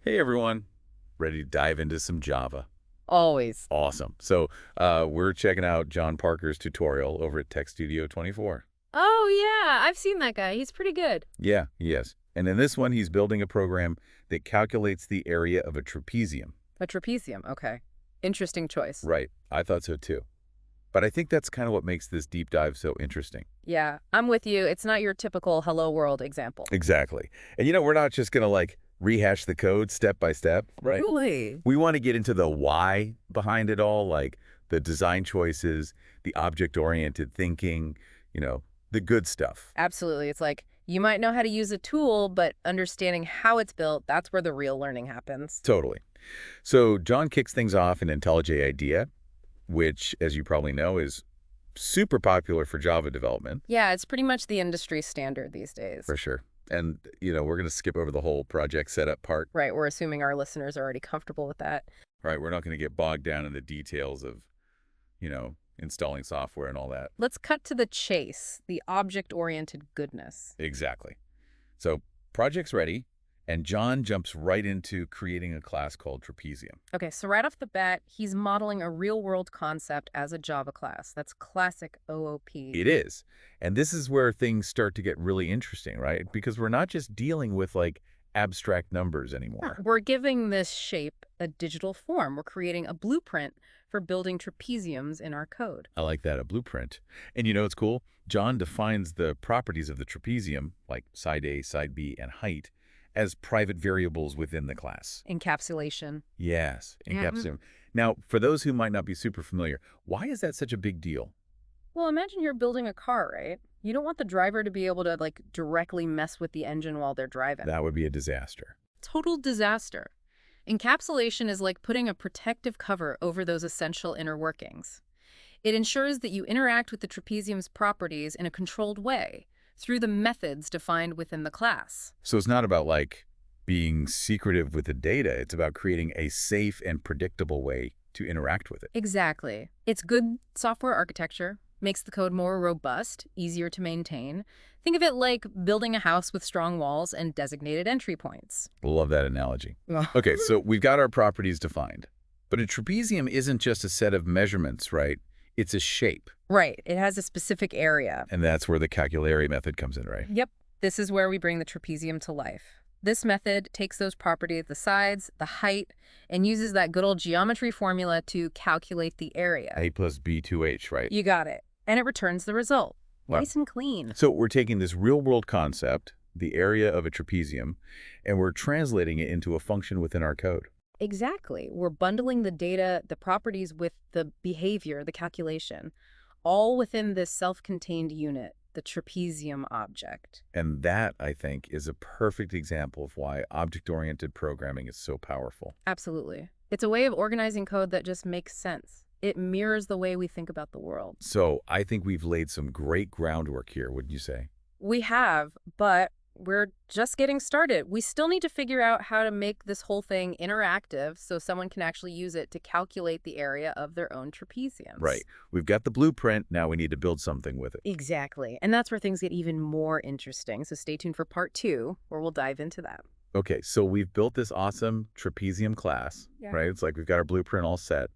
Hey everyone, ready to dive into some Java? Always. Awesome. We're checking out John Parker's tutorial over at Tech Studio 24. Oh, yeah, I've seen that guy. He's pretty good. Yeah, yes. And in this one, he's building a program that calculates the area of a trapezium. A trapezium, okay. Interesting choice. Right. I thought so too. But I think that's kind of what makes this deep dive so interesting. Yeah, I'm with you. It's not your typical hello world example. Exactly. And we're not just going to rehash the code step by step, right? Really? We want to get into the why behind it all, like the design choices, the object-oriented thinking, you know, the good stuff. Absolutely. It's like you might know how to use a tool, but understanding how it's built, that's where the real learning happens. Totally. So John kicks things off in IntelliJ IDEA, which, as you probably know, is super popular for Java development. Yeah, it's pretty much the industry standard these days. For sure. And, we're going to skip over the whole project setup part. Right, we're assuming our listeners are already comfortable with that. Right, we're not going to get bogged down in the details of, installing software and all that. Let's cut to the chase, the object-oriented goodness. Exactly. So project's ready, and John jumps right into creating a class called Trapezium. Okay, so right off the bat, he's modeling a real-world concept as a Java class. That's classic OOP. It is. And this is where things start to get really interesting, right? Because we're not just dealing with abstract numbers anymore. We're giving this shape a digital form. We're creating a blueprint for building trapeziums in our code. I like that, a blueprint. And it's cool? John defines the properties of the trapezium, like side A, side B, and height, as private variables within the class. Encapsulation. Yes, Yeah. encapsulation. Now, for those who might not be super familiar, why is that such a big deal? Well, imagine you're building a car, right? You don't want the driver to be able to, directly mess with the engine while they're driving. That would be a disaster. Total disaster. Encapsulation is like putting a protective cover over those essential inner workings. It ensures that you interact with the trapezium's properties in a controlled way through the methods defined within the class. So it's not about being secretive with the data. It's about creating a safe and predictable way to interact with it. Exactly. It's good software architecture, makes the code more robust, easier to maintain. Think of it like building a house with strong walls and designated entry points. Love that analogy. Ugh. Okay, so we've got our properties defined. But a trapezium isn't just a set of measurements, right? It's a shape. Right. It has a specific area. And that's where the calculary method comes in, right? Yep. This is where we bring the trapezium to life. This method takes those properties, the sides, the height, and uses that good old geometry formula to calculate the area. A plus B 2H, right? You got it. And it returns the result. Wow. Nice and clean. So we're taking this real-world concept, the area of a trapezium, and we're translating it into a function within our code. Exactly. We're bundling the data, the properties with the behavior, the calculation, all within this self-contained unit, the trapezium object. And that, I think, is a perfect example of why object-oriented programming is so powerful. Absolutely. It's a way of organizing code that just makes sense. It mirrors the way we think about the world. So I think we've laid some great groundwork here, wouldn't you say? We have, but we're just getting started. We still need to figure out how to make this whole thing interactive so someone can actually use it to calculate the area of their own trapeziums. Right. We've got the blueprint. Now we need to build something with it. Exactly. And that's where things get even more interesting. So stay tuned for part 2, where we'll dive into that. Okay, so we've built this awesome trapezium class, Yeah. right? It's like we've got our blueprint all set.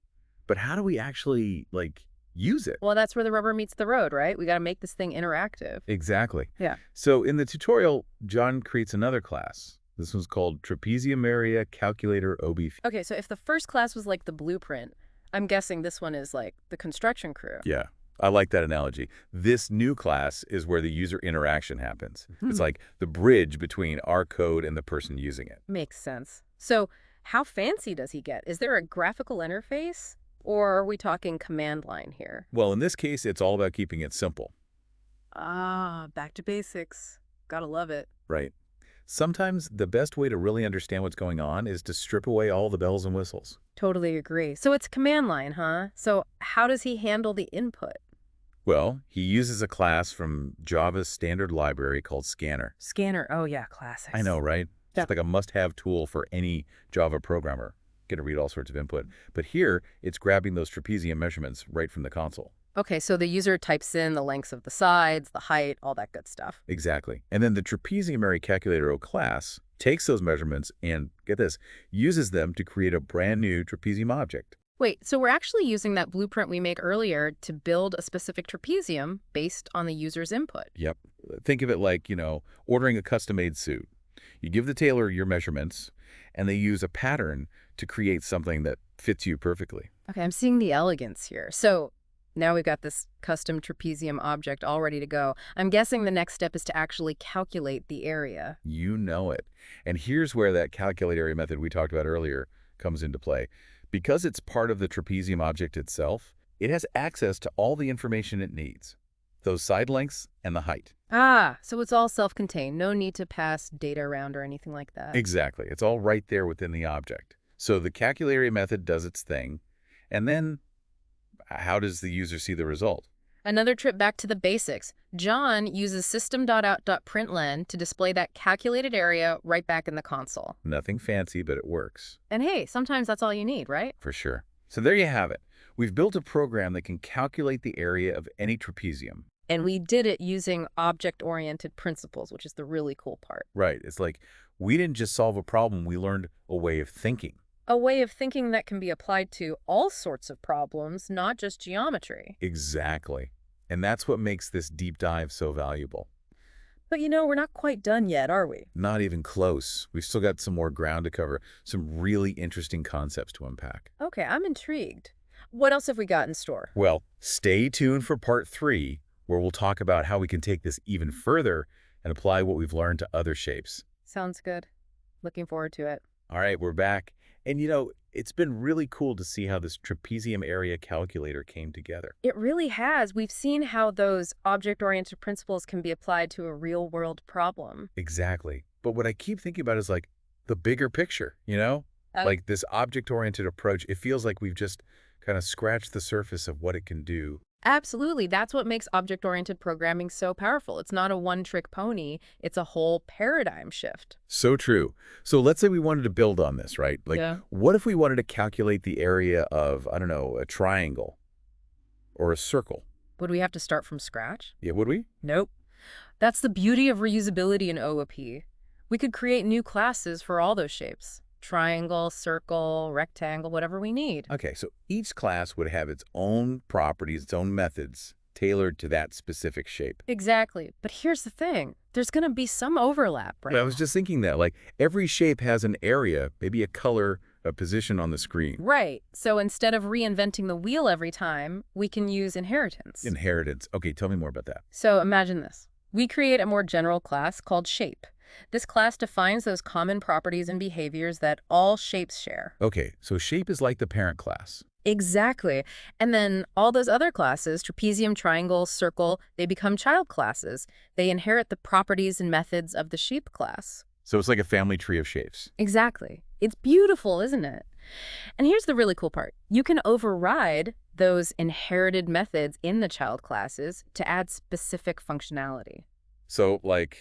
But how do we actually, use it? Well, that's where the rubber meets the road, right? We got to make this thing interactive. Exactly. Yeah. So in the tutorial, John creates another class. This one's called Trapezium Area Calculator OB. Okay, so if the first class was like the blueprint, I'm guessing this one is like the construction crew. Yeah, I like that analogy. This new class is where the user interaction happens. It's like the bridge between our code and the person using it. Makes sense. So how fancy does he get? Is there a graphical interface? Or are we talking command line here? Well, in this case, it's all about keeping it simple, Ah, back to basics. Gotta love it. right? Sometimes the best way to really understand what's going on is to strip away all the bells and whistles. Totally agree. So it's command line, huh? So how does he handle the input? Well, he uses a class from Java's standard library called Scanner. Scanner. Oh, yeah, classics. I know, right? Yeah. It's like a must-have tool for any Java programmer. Get to read all sorts of input. But here, it's grabbing those trapezium measurements right from the console. Okay, so the user types in the lengths of the sides, the height, all that good stuff. Exactly. And then the Trapezium Area Calculator O class takes those measurements and, get this, uses them to create a brand new trapezium object. Wait, so we're actually using that blueprint we made earlier to build a specific trapezium based on the user's input. Yep. Think of it like, ordering a custom-made suit. You give the tailor your measurements, and they use a pattern to create something that fits you perfectly. Okay, I'm seeing the elegance here. So now we've got this custom trapezium object all ready to go. I'm guessing the next step is to actually calculate the area. You know it. And here's where that calculate area method we talked about earlier comes into play. Because it's part of the trapezium object itself, it has access to all the information it needs. Those side lengths and the height. Ah, so it's all self-contained. No need to pass data around or anything like that. Exactly. It's all right there within the object. So the calculate area method does its thing. And then how does the user see the result? Another trip back to the basics. John uses system.out.println to display that calculated area right back in the console. Nothing fancy, but it works. And hey, sometimes that's all you need, right? For sure. So there you have it. We've built a program that can calculate the area of any trapezium. And we did it using object-oriented principles, which is the really cool part. Right. It's like we didn't just solve a problem, we learned a way of thinking. A way of thinking that can be applied to all sorts of problems, not just geometry. Exactly. And that's what makes this deep dive so valuable. But we're not quite done yet, are we? Not even close. We've still got some more ground to cover, some really interesting concepts to unpack. Okay, I'm intrigued. What else have we got in store? Well, stay tuned for part 3, where we'll talk about how we can take this even further and apply what we've learned to other shapes. Sounds good. Looking forward to it. All right, we're back. And it's been really cool to see how this trapezium area calculator came together. It really has. We've seen how those object-oriented principles can be applied to a real-world problem. Exactly. But what I keep thinking about is like the bigger picture, Like this object-oriented approach, it feels like we've just kind of scratched the surface of what it can do. Absolutely. That's what makes object-oriented programming so powerful. It's not a one-trick pony. It's a whole paradigm shift. So true. So let's say we wanted to build on this, right? Like, Yeah. what if we wanted to calculate the area of, I don't know, a triangle or a circle? Would we have to start from scratch? Yeah, would we? Nope. That's the beauty of reusability in OOP. We could create new classes for all those shapes. Triangle, circle, rectangle, whatever we need. Okay, so each class would have its own properties, its own methods, tailored to that specific shape. Exactly. But here's the thing. There's going to be some overlap, right? I was just thinking that, like, every shape has an area, maybe a color, a position on the screen. Right. So instead of reinventing the wheel every time, we can use inheritance. Inheritance. Okay, tell me more about that. So imagine this. We create a more general class called shape. This class defines those common properties and behaviors that all shapes share. Okay, so shape is like the parent class. Exactly. And then all those other classes, trapezium, triangle, circle, they become child classes. They inherit the properties and methods of the shape class. So it's like a family tree of shapes. Exactly. It's beautiful, isn't it? And here's the really cool part. You can override those inherited methods in the child classes to add specific functionality. So, like,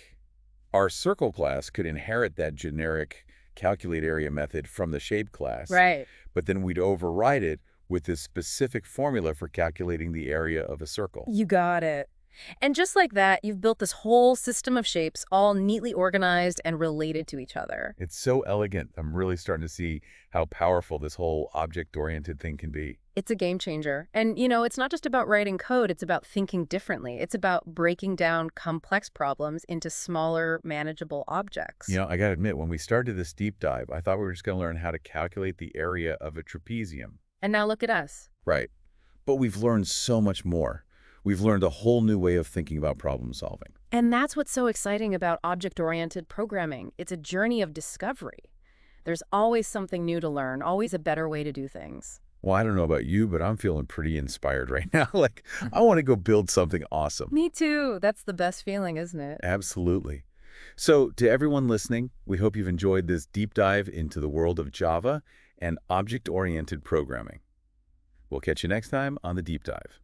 our circle class could inherit that generic calculate area method from the shape class. Right. But then we'd override it with this specific formula for calculating the area of a circle. You got it. And just like that, you've built this whole system of shapes, all neatly organized and related to each other. It's so elegant. I'm really starting to see how powerful this whole object-oriented thing can be. It's a game changer. And, it's not just about writing code. It's about thinking differently. It's about breaking down complex problems into smaller, manageable objects. I got to admit, when we started this deep dive, I thought we were just going to learn how to calculate the area of a trapezium. And now look at us. Right. But we've learned so much more. We've learned a whole new way of thinking about problem solving. And that's what's so exciting about object-oriented programming. It's a journey of discovery. There's always something new to learn, always a better way to do things. Well, I don't know about you, but I'm feeling pretty inspired right now. Like, I want to go build something awesome. Me too. That's the best feeling, isn't it? Absolutely. So, to everyone listening, we hope you've enjoyed this deep dive into the world of Java and object-oriented programming. We'll catch you next time on The Deep Dive.